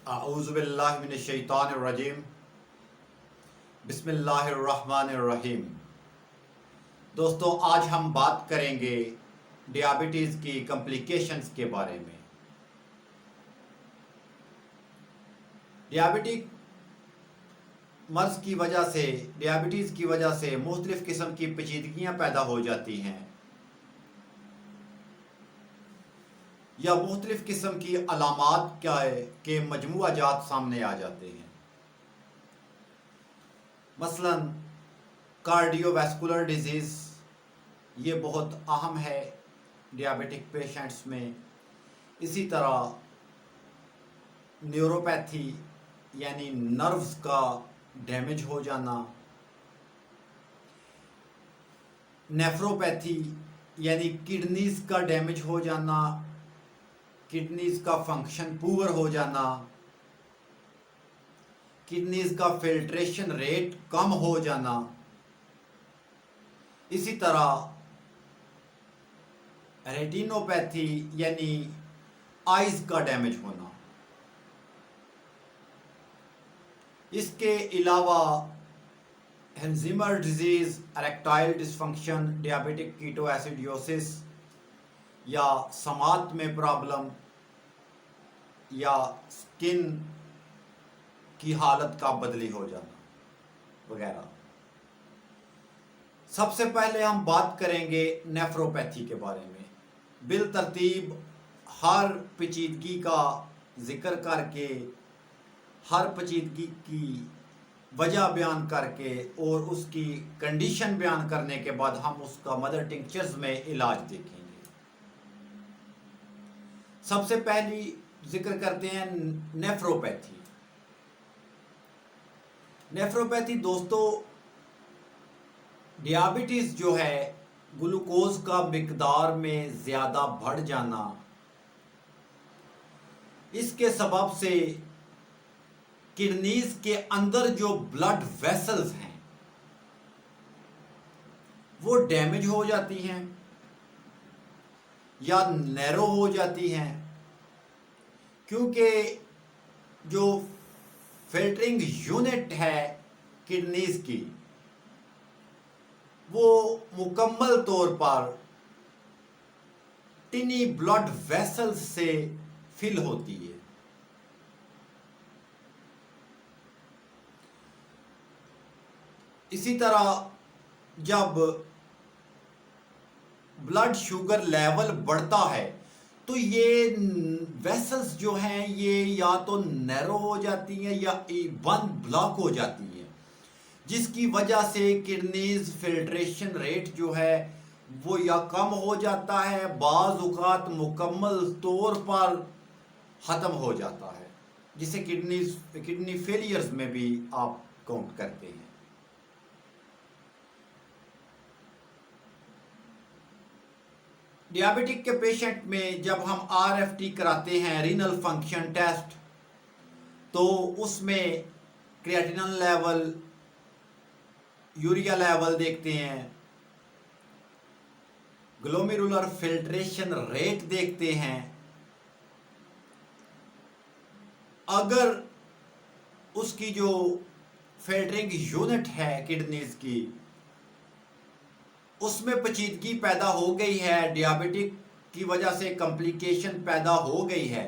आऊज़ुबिल्लाहि मिनश्शैतानिर्रजीम बिस्मिल्लाहिर्रहमानिर्रहीम। दोस्तों, आज हम बात करेंगे डियाबिटीज़ की कॉम्प्लिकेशंस के बारे में। डियाबिटिक मर्ज़ की वजह से, डियाबिटीज़ की वजह से मुख्तलिफ़ किस्म की पेचीदगियाँ पैदा हो जाती हैं या मुख्तलिफ़ किस्म की अलामात के मजमूआ जात सामने आ जाते हैं। मसलन कार्डियोवैस्कुलर डिजीज़ ये बहुत अहम है डियाबिटिक पेशेंट्स में। इसी तरह न्यूरोपैथी यानी नर्व्स का डैमेज हो जाना, नेफ्रोपैथी यानी किडनीज़ का डैमेज हो जाना, किडनीज़ का फंक्शन पुअर हो जाना, किडनीज़ का फिल्ट्रेशन रेट कम हो जाना। इसी तरह रेटिनोपैथी यानी आइज़ का डैमेज होना। इसके अलावा एल्ज़ाइमर डिजीज़, इरेक्टाइल डिसफंक्शन, डियाबिटिक कीटोएसिडोसिस या समात में प्रॉब्लम या स्किन की हालत का बदली हो जाना वगैरह। सबसे पहले हम बात करेंगे नेफ्रोपैथी के बारे में। बिल तरतीब हर पेचीदगी का जिक्र करके, हर पेचीदगी की वजह बयान करके और उसकी कंडीशन बयान करने के बाद हम उसका मदर टिंक्चर्स में इलाज देखेंगे। सबसे पहली जिक्र करते हैं नेफ्रोपैथी। नेफ्रोपैथी दोस्तों, डियाबिटीज़ जो है, ग्लूकोज का मिकदार में ज़्यादा बढ़ जाना, इसके सबब से किडनीज़ के अंदर जो ब्लड वेसल्स हैं वो डैमेज हो जाती हैं या नैरो हो जाती हैं, क्योंकि जो फिल्टरिंग यूनिट है किडनीज़ की वो मुकम्मल तौर पर टिनी ब्लड वेसल्स से फिल होती है। इसी तरह जब ब्लड शुगर लेवल बढ़ता है तो ये वेसल्स जो हैं ये या तो नैरो हो जाती हैं या वन ब्लॉक हो जाती हैं, जिसकी वजह से किडनीज फिल्ट्रेशन रेट जो है वो या कम हो जाता है, बाज़ औक़ात मुकम्मल तौर पर ख़त्म हो जाता है, जिसे किडनी फेलियर्स में भी आप काउंट करते हैं। डियाबिटिक के पेशेंट में जब हम आरएफटी कराते हैं, रीनल फंक्शन टेस्ट, तो उसमें क्रिएटिनिन लेवल, यूरिया लेवल देखते हैं, ग्लोमेरुलर फिल्ट्रेशन रेट देखते हैं। अगर उसकी जो फिल्टरिंग यूनिट है किडनीज की उसमें पेचीदगी पैदा हो गई है, डियाबिटिक की वजह से कॉम्प्लिकेशन पैदा हो गई है,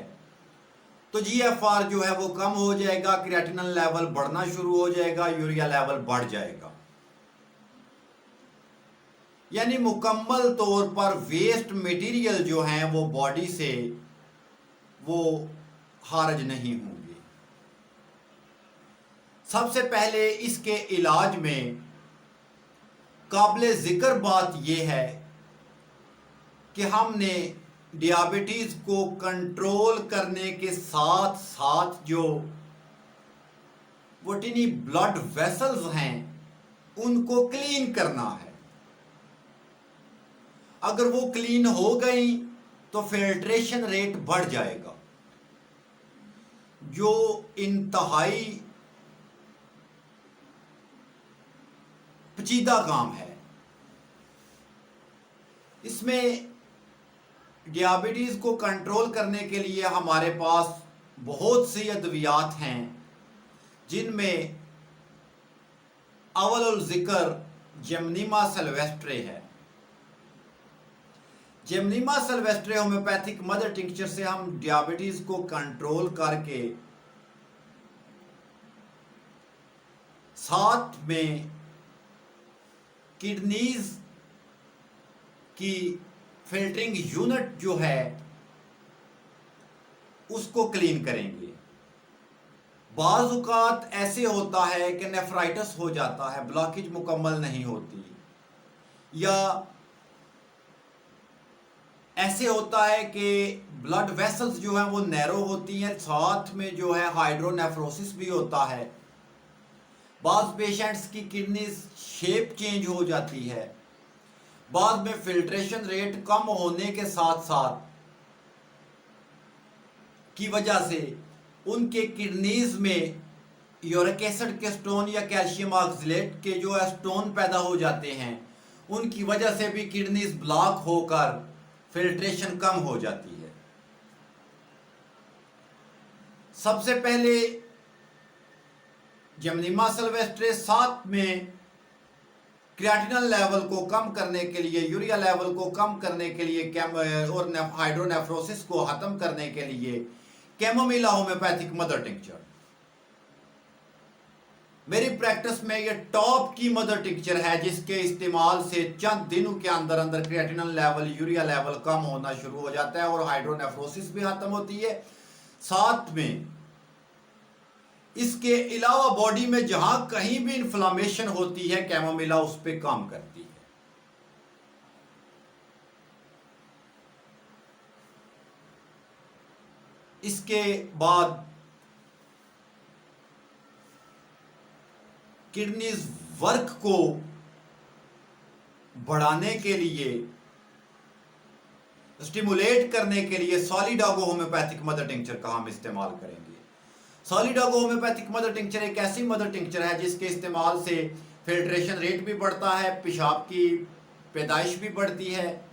तो जीएफआर जो है वो कम हो जाएगा, क्रिएटिनिन लेवल बढ़ना शुरू हो जाएगा, यूरिया लेवल बढ़ जाएगा। यानी मुकम्मल तौर पर वेस्ट मटेरियल जो हैं वो बॉडी से वो खारिज नहीं होंगे। सबसे पहले इसके इलाज में काबिल ज़िक्र बात यह है कि हमने डियाबिटीज़ को कंट्रोल करने के साथ साथ जो वो टिनी ब्लड वेसल्स हैं उनको क्लीन करना है। अगर वो क्लीन हो गई तो फिल्ट्रेशन रेट बढ़ जाएगा, जो इंतहाई पेचीदा काम है। इसमें डियाबिटीज़ को कंट्रोल करने के लिए हमारे पास बहुत सी अद्वियात हैं जिनमें अव्वल ज़िक्र जेमनीमा सिल्वेस्ट्रे है। जेमनीमा सिल्वेस्ट्रे होम्योपैथिक मदर टिंक्चर से हम डायबिटीज को कंट्रोल करके साथ में किडनीज की फिल्टरिंग यूनिट जो है उसको क्लीन करेंगे। बाज़ औक़ात ऐसे होता है कि नेफ्राइटिस हो जाता है, ब्लॉकेज मुकम्मल नहीं होती, या ऐसे होता है कि ब्लड वेसल्स जो हैं वो नैरो होती हैं, साथ में जो है हाइड्रोनेफ्रोसिस भी होता है। बाज़ पेशेंट्स की किडनी शेप चेंज हो जाती है, बाद में फिल्ट्रेशन रेट कम होने के साथ साथ की वजह से उनके किडनीज में यूरिक एसिड के स्टोन या कैल्शियम ऑक्सलेट के जो है स्टोन पैदा हो जाते हैं, उनकी वजह से भी किडनीज ब्लॉक होकर फिल्ट्रेशन कम हो जाती है। सबसे पहले जेमनीमा सिल्वेस्ट्रे साथ में क्रिएटिनिन लेवल को कम करने के लिए, यूरिया लेवल को कम करने के लिए और हाइड्रोनेफ्रोसिस को खत्म करने के लिए कैमोमिला होम्योपैथिक मदर टिंक्चर मेरी प्रैक्टिस में ये टॉप की मदर टिंक्चर है, जिसके इस्तेमाल से चंद दिनों के अंदर अंदर क्रिएटिनिन लेवल, यूरिया लेवल कम होना शुरू हो जाता है और हाइड्रोनेफ्रोसिस भी खत्म होती है। साथ में इसके अलावा बॉडी में जहां कहीं भी इन्फ्लामेशन होती है, कैमोमिला उस पर काम करती है। इसके बाद किडनीज वर्क को बढ़ाने के लिए, स्टिमुलेट करने के लिए सॉलिडागो होम्योपैथिक मदर टिंक्चर का हम इस्तेमाल करेंगे। सॉलिडागो होम्योपैथिक मदर टिंक्चर एक ऐसी मदर टिंक्चर है जिसके इस्तेमाल से फिल्ट्रेशन रेट भी बढ़ता है, पेशाब की पैदाइश भी बढ़ती है।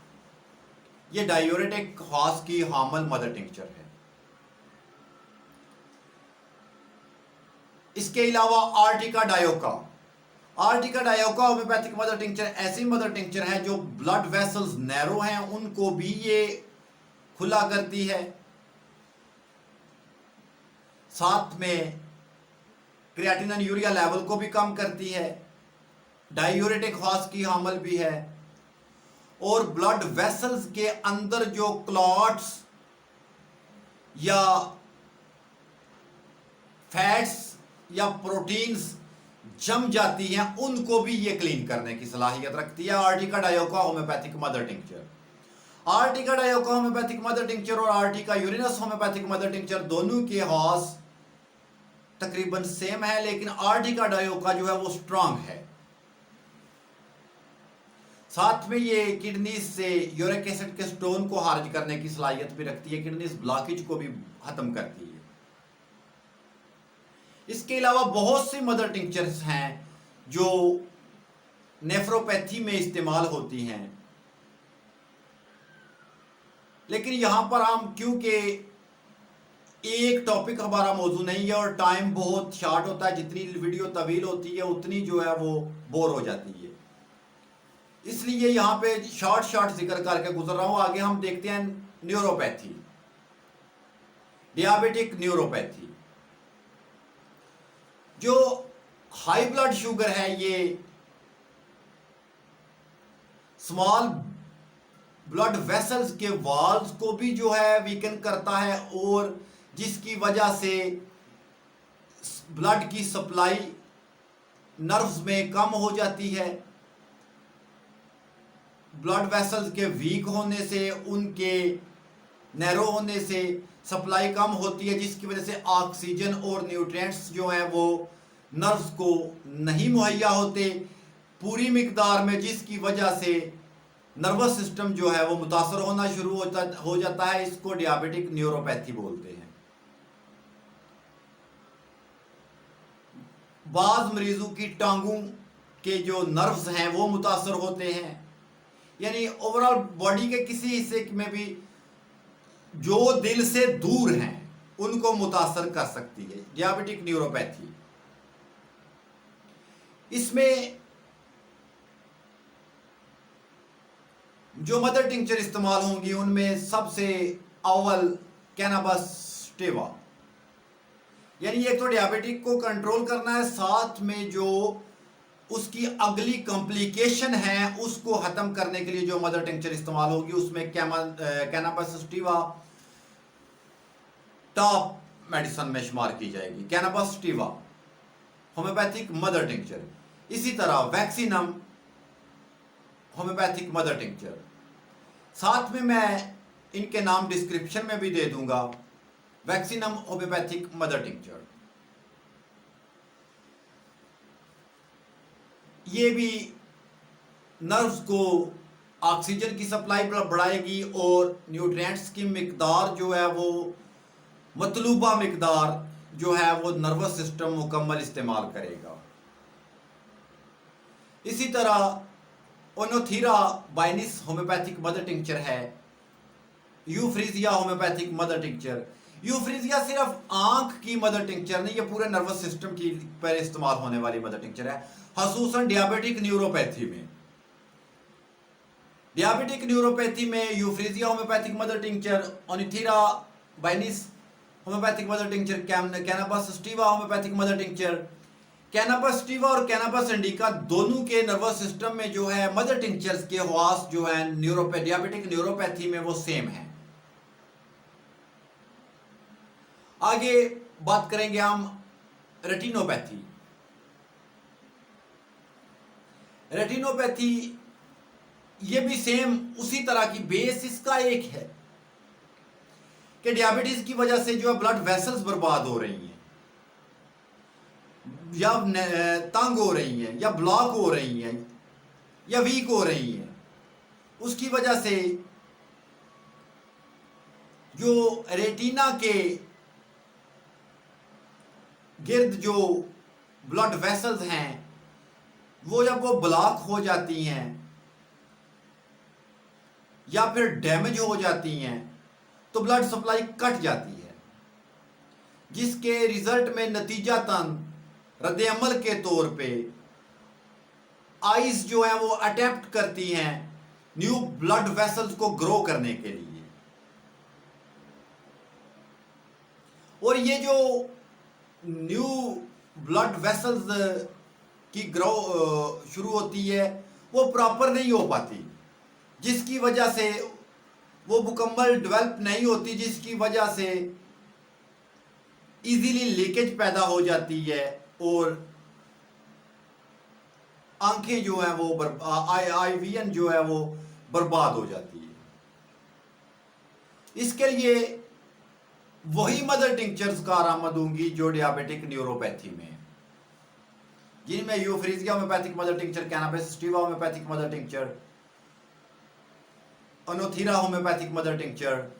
यह डायूरेटिक खास की हामल मदर टिंक्चर है। इसके अलावा Ertiga dioica homeopathic mother tincture ऐसी मदर टिंक्चर है जो ब्लड वेसल्स नैरो हैं उनको भी ये खुला करती है, साथ में क्रिएटिनिन यूरिया लेवल को भी कम करती है, डायूरेटिक खास की हामल भी है, और ब्लड वेसल्स के अंदर जो क्लॉट्स या फैट्स या प्रोटीन्स जम जाती हैं उनको भी ये क्लीन करने की सलाहियत रखती है। Urtica dioica homeopathic mother tincture, urtica dioica homeopathic mother tincture और urtica urens homeopathic mother tincture दोनों के हॉस तकरीबन सेम है, लेकिन आर्टिका डायोका जो है वो स्ट्रांग है। साथ में ये किडनी से यूरिक एसिड के स्टोन को खारिज करने की सलाहियत भी रखती है, किडनी ब्लॉकेज को भी खत्म करती है। इसके अलावा बहुत सी मदर टिंक्चर्स हैं जो नेफ्रोपैथी में इस्तेमाल होती हैं, लेकिन यहां पर हम, क्योंकि एक टॉपिक हमारा मौजू नहीं है और टाइम बहुत शॉर्ट होता है, जितनी वीडियो तवील होती है उतनी जो है वो बोर हो जाती है, इसलिए यहां पे शॉर्ट जिक्र करके गुजर रहा हूं। आगे हम देखते हैं न्यूरोपैथी, डियाबिटिक न्यूरोपैथी। जो हाई ब्लड शुगर है ये स्मॉल ब्लड वेसल्स के वॉल्स को भी जो है वीकन करता है, और जिसकी वजह से ब्लड की सप्लाई नर्व्स में कम हो जाती है। ब्लड वेसल्स के वीक होने से, उनके नैरो होने से सप्लाई कम होती है, जिसकी वजह से ऑक्सीजन और न्यूट्रिएंट्स जो हैं वो नर्व्स को नहीं मुहैया होते पूरी मिकदार में, जिसकी वजह से नर्वस सिस्टम जो है वो मुतासर होना शुरू हो जाता है। इसको डियाबिटिक न्यूरोपैथी बोलते हैं। बाज मरीजों की टांगों के जो नर्व्स हैं वो मुतासर होते हैं, यानी ओवरऑल बॉडी के किसी हिस्से में भी जो दिल से दूर हैं, उनको मुतासर कर सकती है, डियाबिटिक न्यूरोपैथी। इसमें जो मदर टिंचर इस्तेमाल होंगी उनमें सबसे अव्वल कैनाबस स्टिवा, यानी एक तो डियाबिटिक को कंट्रोल करना है, साथ में जो उसकी अगली कॉम्प्लिकेशन है उसको खत्म करने के लिए जो मदर टिंचर इस्तेमाल होगी उसमें कैनाबस स्टिवा टॉप मेडिसिन में शुमार की जाएगी। कैनाबस स्टिवा होम्योपैथिक मदर टिंचर। इसी तरह वैक्सीनम होम्योपैथिक मदर टिंचर, साथ में मैं इनके नाम डिस्क्रिप्शन में भी दे दूंगा। वैक्सीनम होम्योपैथिक मदर टिंचर, ये भी नर्व्स को ऑक्सीजन की सप्लाई बढ़ाएगी और न्यूट्रिएंट्स की मिकदार जो है वो मतलूबा मिकदार जो है वो नर्वस सिस्टम मुकम्मल इस्तेमाल करेगा। इसी तरह ओनोथीरा बाइनिस होम्योपैथिक मदर टिंचर है। यूफ्रीजिया होम्योपैथिक मदर टिंचर, यूफ्रीजिया सिर्फ आंख की मदर टिंचर नहीं, ये पूरे नर्वस सिस्टम की पर इस्तेमाल होने वाली मदर टिंचर है, खसूसन डियाबिटिक न्यूरोपैथी में। डियाबिटिक न्यूरोपैथी में euphrasia homeopathic mother tincture, oenothera biennis homeopathic mother tincture, cannabis sativa homeopathic mother tincture. Cannabis sativa और कैनाबस इंडिका दोनों के नर्वस सिस्टम में जो है मदर टिंचर्स के खवास जो है डियाबिटिक न्यूरोपैथी में वो सेम है। आगे बात करेंगे हम रेटिनोपैथी। रेटिनोपैथी ये भी सेम उसी तरह की, बेस इसका एक है कि डियाबिटीज की वजह से जो है ब्लड वेसल्स बर्बाद हो रही हैं या तंग हो रही हैं या ब्लॉक हो रही हैं या वीक हो रही हैं, उसकी वजह से जो रेटिना के गिर्द जो ब्लड वेसल्स हैं वो जब वो ब्लॉक हो जाती हैं या फिर डैमेज हो जाती हैं तो ब्लड सप्लाई कट जाती है, जिसके रिजल्ट में नतीजातन रद्द-ए-अमल के तौर पे आइज जो है वो अटेम्प्ट करती हैं न्यू ब्लड वेसल्स को ग्रो करने के लिए। और ये जो न्यू ब्लड वेसल्स की ग्रो शुरू होती है वो प्रॉपर नहीं हो पाती, जिसकी वजह से वो मुकम्मल डेवलप नहीं होती, जिसकी वजह से इजीली लीकेज पैदा हो जाती है और आंखें जो है वो आईवीएन जो है वो बर्बाद हो जाती है। इसके लिए वही मदर टिंचर्स कारआमद होंगी जो डियाबिटिक न्यूरोपैथी में, जिनमें euphrasia homeopathic mother tincture, cannabis sativa homeopathic mother tincture, oenothera homeopathic mother tincture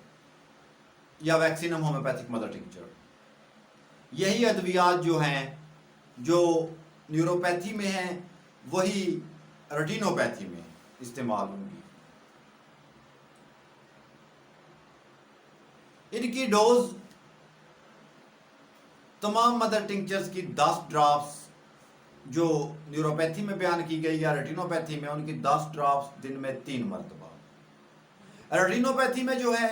या वैक्सीनम होम्योपैथिक मदर टिंचर। यही अद्वियात जो हैं जो न्यूरोपैथी में हैं वही रेटिनोपैथी में इस्तेमाल होंगी। इनकी डोज तमाम मदर टिंचर्स की 10 ड्रॉप्स जो न्यूरोपैथी में बयान की गई या रेटिनोपैथी में उनकी 10 ड्रॉप्स दिन में 3 मरतबा। रेटिनोपैथी में जो है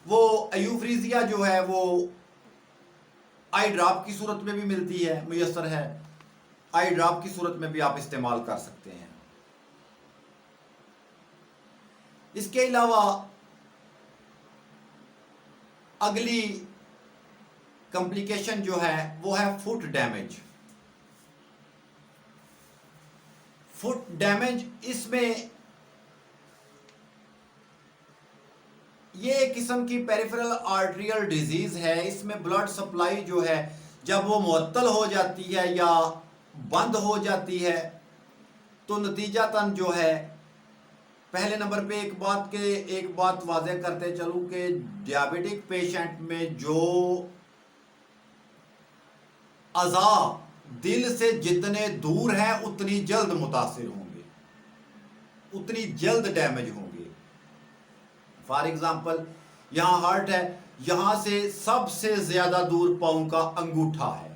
वो यूफ्रीजिया जो है वो आई ड्रॉप की सूरत में भी मिलती है, मुयस्सर है, आई ड्रॉप की सूरत में भी आप इस्तेमाल कर सकते हैं। इसके अलावा अगली कॉम्प्लिकेशन जो है वो है फुट डैमेज। फुट डैमेज, इसमें ये एक किस्म की पेरिफेरल आर्टरियल डिजीज है। इसमें ब्लड सप्लाई जो है जब वो मुअत्तल हो जाती है या बंद हो जाती है तो नतीजातन जो है, पहले नंबर पे एक बात वाज़ेह करते चलूं कि डियाबिटिक पेशेंट में जो अज़ा दिल से जितने दूर हैं उतनी जल्द मुतासिर होंगे, उतनी जल्द डैमेज होंगे। फॉर एग्जाम्पल यहाँ हार्ट है यहां से सबसे ज्यादा दूर पांव का अंगूठा है।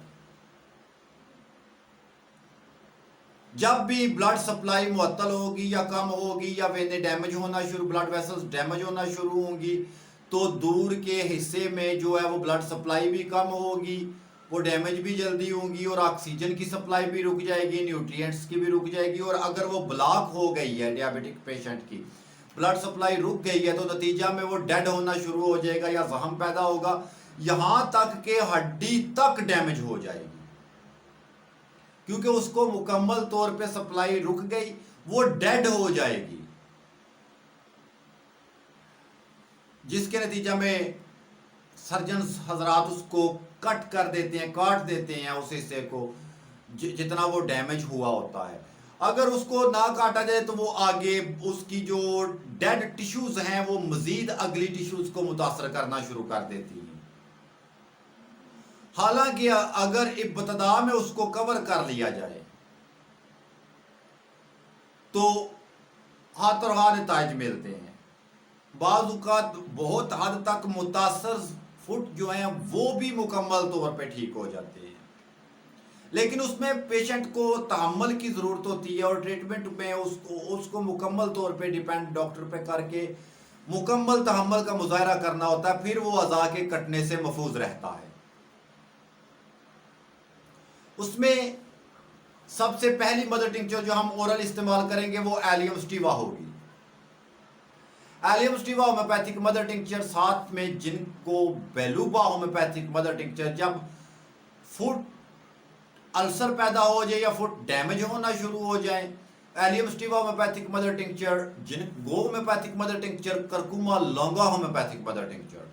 जब भी ब्लड सप्लाई मुअत्तल होगी या कम होगी या वेनें डैमेज होना शुरू, ब्लड वेसल्स डैमेज होना शुरू होंगी, तो दूर के हिस्से में जो है वो ब्लड सप्लाई भी कम होगी, वो डैमेज भी जल्दी होंगी और ऑक्सीजन की सप्लाई भी रुक जाएगी, न्यूट्रिएंट्स की भी रुक जाएगी। और अगर वो ब्लॉक हो गई है डियाबिटिक पेशेंट की, ब्लड सप्लाई रुक गई है, तो नतीजा में वो डेड होना शुरू हो जाएगा या जख्म पैदा होगा, यहां तक के हड्डी तक डैमेज हो जाएगी, क्योंकि उसको मुकम्मल तौर पे सप्लाई रुक गई, वो डेड हो जाएगी, जिसके नतीजा में सर्जन हजरात उसको कट कर देते हैं, काट देते हैं उस हिस्से को जितना वो डैमेज हुआ होता है। अगर उसको ना काटा जाए तो वो आगे उसकी जो डेड टिश्यूज हैं वो मजीद अगली टिश्यूज को मुतासर करना शुरू कर देती हैं। हालांकि अगर इब्तदा में उसको कवर कर लिया जाए तो हाथ और हाथ नताइज मिलते हैं। बाज़ बहुत हद तक मुतासर फुट जो हैं वो भी मुकम्मल तौर पे ठीक हो जाते हैं, लेकिन उसमें पेशेंट को तहम्मुल की ज़रूरत होती है और ट्रीटमेंट में उसको मुकम्मल तौर पे डिपेंड डॉक्टर पे करके मुकम्मल तहम्मुल का मुजाहरा करना होता है, फिर वो अज़ा के कटने से महफूज रहता है। उसमें सबसे पहली मदर टिंक्चर जो हम ओरल इस्तेमाल करेंगे वो एलियम स्टीवा होगी। Allium sativa homeopathic mother tincture, साथ में जिनको बेलूबा होम्योपैथिक मदर टिंक्चर, जब फुट अल्सर पैदा हो जाए या फुट डैमेज होना शुरू हो जाए, allium sativa homeopathic mother tincture, गो homeopathic mother tincture, curcuma longa homeopathic mother tincture,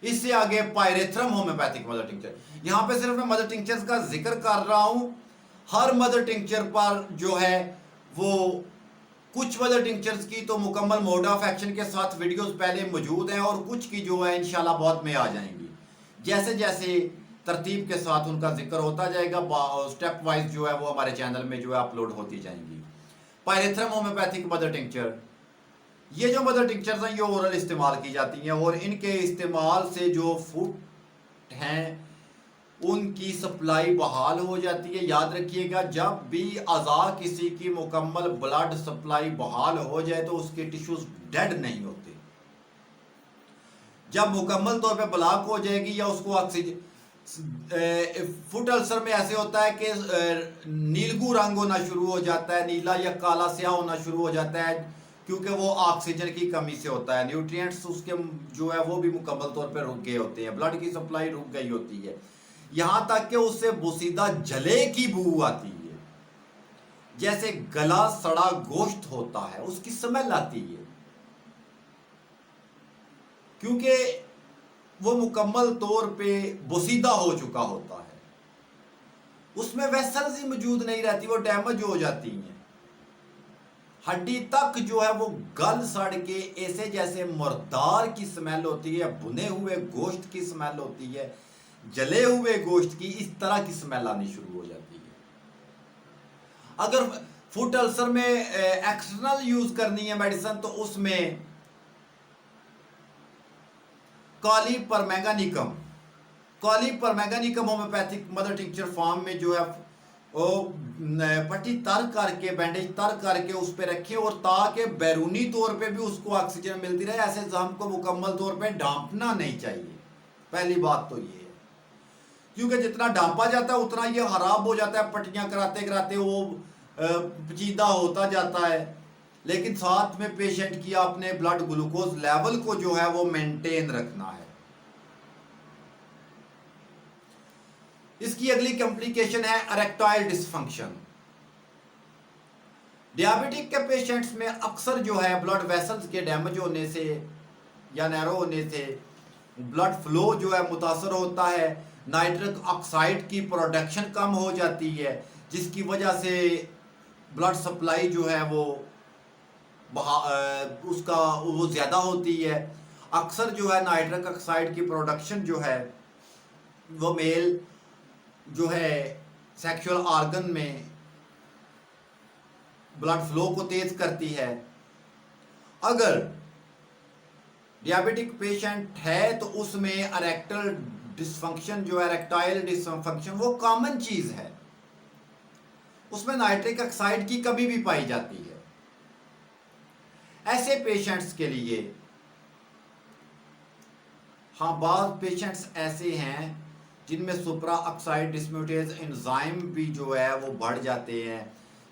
इससे आगे पायरेथ्रम होम्योपैथिक मदर टिंक्चर। यहां पे सिर्फ मैं मदर टिंक्चर्स का जिक्र कर रहा हूं, हर मदर टिंक्चर पर जो है वो कुछ मदर टिंक्चर्स की तो मुकम्मल मोड ऑफ एक्शन के साथ वीडियोस पहले मौजूद हैं और कुछ की जो है इंशाल्लाह बाद में आ जाएंगी। जैसे जैसे तरतीब के साथ उनका जिक्र होता जाएगा, स्टेप वाइज जो है वो हमारे चैनल में जो है अपलोड होती जाएंगी। पायरेथ्रम होम्योपैथिक मदर टिंक्चर, ये जो मदर टिंक्चर्स हैं ये ओरल इस्तेमाल की जाती हैं और इनके इस्तेमाल से जो फुट हैं उनकी सप्लाई बहाल हो जाती है। याद रखिएगा, जब भी अज़ा किसी की मुकम्मल ब्लड सप्लाई बहाल हो जाए तो उसके टिश्यूज डेड नहीं होते। जब मुकम्मल तौर पे ब्लॉक हो जाएगी या उसको ऑक्सीजन, फुट अल्सर में ऐसे होता है कि नीलगू रंग होना शुरू हो जाता है, नीला या काला स्याह होना शुरू हो जाता है, क्योंकि वो ऑक्सीजन की कमी से होता है। न्यूट्रिएंट्स उसके जो है वो भी मुकम्मल तौर पे रुक गए होते हैं, ब्लड की सप्लाई रुक गई होती है, यहां तक कि उससे बोसीदा जले की बू आती है, जैसे गला सड़ा गोश्त होता है उसकी स्मेल आती है, क्योंकि वो मुकम्मल तौर पे बोसीदा हो चुका होता है, उसमें वेसल्स ही मौजूद नहीं रहती, वो डैमेज हो जाती हैं, हड्डी तक जो है वो गल सड़ के ऐसे जैसे मुर्दार की स्मेल होती है, भुने हुए गोश्त की स्मेल होती है, जले हुए गोश्त की, इस तरह की स्मेल आनी शुरू हो जाती है। अगर फुट अल्सर में एक्सटर्नल यूज करनी है मेडिसिन तो उसमें कॉलीपरमैंगानिकम होम्योपैथिक मदर टिंक्चर फॉर्म में जो है वो पट्टी तर करके, बैंडेज तर करके उस पर रखें और ताकि बैरूनी तौर पे भी उसको ऑक्सीजन मिलती रहे। ऐसे जख्म को मुकम्मल तौर पे ढांपना नहीं चाहिए, पहली बात तो ये है, क्योंकि जितना ढांपा जाता है उतना ये खराब हो जाता है, पट्टियां कराते कराते वो पेचीदा होता जाता है। लेकिन साथ में पेशेंट की आपने ब्लड ग्लूकोज लेवल को जो है वो मेंटेन रखना है। इसकी अगली कॉम्प्लिकेशन है इरेक्टाइल डिसफंक्शन। डियाबिटिक के पेशेंट्स में अक्सर जो है ब्लड वेसल्स के डैमेज होने से या नैरो होने से ब्लड फ्लो जो है मुतासर होता है, नाइट्रिक ऑक्साइड की प्रोडक्शन कम हो जाती है, जिसकी वजह से ब्लड सप्लाई जो है वो उसका वो ज़्यादा होती है। अक्सर जो है नाइट्रिक ऑक्साइड की प्रोडक्शन जो है वो मेल जो है सेक्सुअल ऑर्गन में ब्लड फ्लो को तेज करती है। अगर डियाबिटिक पेशेंट है तो उसमें इरेक्टल डिसफंक्शन जो है, इरेक्टाइल डिसफंक्शन, वो कॉमन चीज है, उसमें नाइट्रिक ऑक्साइड की कमी भी पाई जाती है। ऐसे पेशेंट्स के लिए, हाँ, बाद पेशेंट्स ऐसे हैं जिनमें सुप्रा ऑक्साइड डिस्म्यूटेज एंजाइम भी जो है वो बढ़ जाते हैं,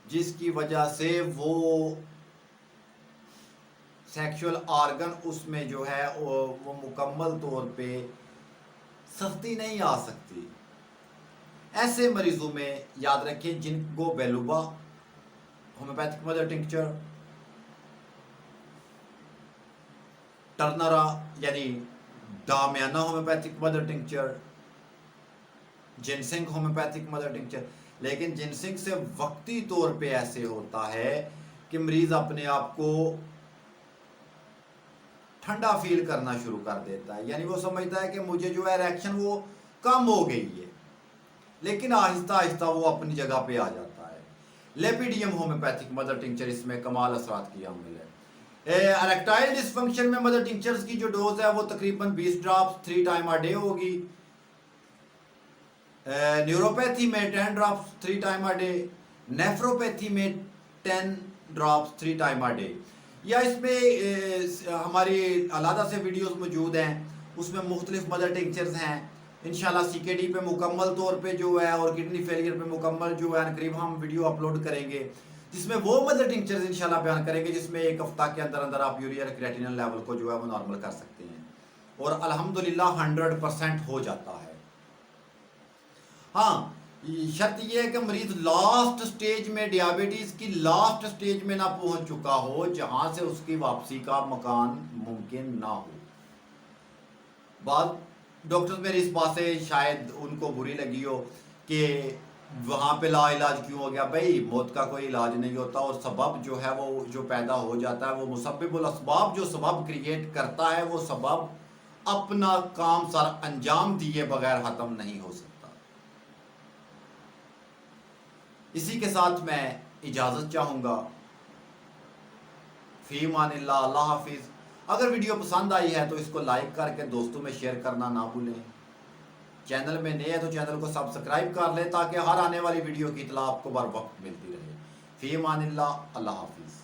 जिसकी वजह से वो सेक्सुअल ऑर्गन उसमें जो है वो मुकम्मल तौर पे सख्ती नहीं आ सकती। ऐसे मरीजों में याद रखें जिनको बेलुबा होम्योपैथिक मदर टिंक्चर, टर्नरा यानी damiana homeopathic mother tincture, ginseng homeopathic mother tincture, लेकिन जिनसिंग से वक्ती तौर पे ऐसे होता है कि मरीज अपने आप को ठंडा फील करना शुरू कर देता है, यानी वो समझता है कि मुझे जो है रिएक्शन वो कम हो गई है, लेकिन आहिस्ता आहिस्ता वो अपनी जगह पे आ जाता है। लेपिडियम होम्योपैथिक मदर टिंक्चर इसमें कमाल असरात की हामिल है। इरेक्टाइल डिसफंक्शन में मदर टिंक्चर्स की जो डोज है वो तकरीबन 20 ड्रॉप्स 3 टाइम अ डे होगी। न्यूरोपैथी में 10 drops 3 time a day, nephropathy में 10 ड्रॉप्स 3 टाइम अ डे। या इसमें हमारी अलहदा से वीडियोस मौजूद हैं, उसमें मुख्तलिफ मदर टिंक्चर्स हैं। इंशाल्लाह सीकेडी पे मुकम्मल तौर पे जो है और किडनी फेलियर पे मुकम्मल जो है करीब हम वीडियो अपलोड करेंगे, जिसमें वो मदर टिंक्चर्स इंशाल्लाह बयान करेंगे जिसमें एक हफ्ता के अंदर अंदर आप यूरिया क्रिएटिनिन लेवल को जो है वो नॉर्मल कर सकते हैं, और अल्हम्दुलिल्लाह 100% हो जाता है। हाँ, शर्त यह है कि मरीज लास्ट स्टेज में, डियाबिटीज की लास्ट स्टेज में ना पहुंच चुका हो जहां से उसकी वापसी का मकान मुमकिन ना हो। बाद डॉक्टर्स मेरी इस बात से शायद उनको बुरी लगी हो कि वहाँ पे ला इलाज क्यों हो गया। भाई, मौत का कोई इलाज नहीं होता, और सबब जो है वो जो पैदा हो जाता है वो मुसब्बिबुल असबाब जो सबब क्रिएट करता है, वो सबब अपना काम सर अंजाम दिए बगैर ख़त्म नहीं हो सकता। इसी के साथ मैं इजाज़त चाहूँगा। फ़ी मानिल्लाह, अल्लाह हाफिज़। अगर वीडियो पसंद आई है तो इसको लाइक करके दोस्तों में शेयर करना ना भूलें। चैनल में नए हैं तो चैनल को सब्सक्राइब कर लें ताकि हर आने वाली वीडियो की इतला आपको बर वक्त मिलती रहे। फ़ी मानिल्लाह, अल्लाह हाफिज़।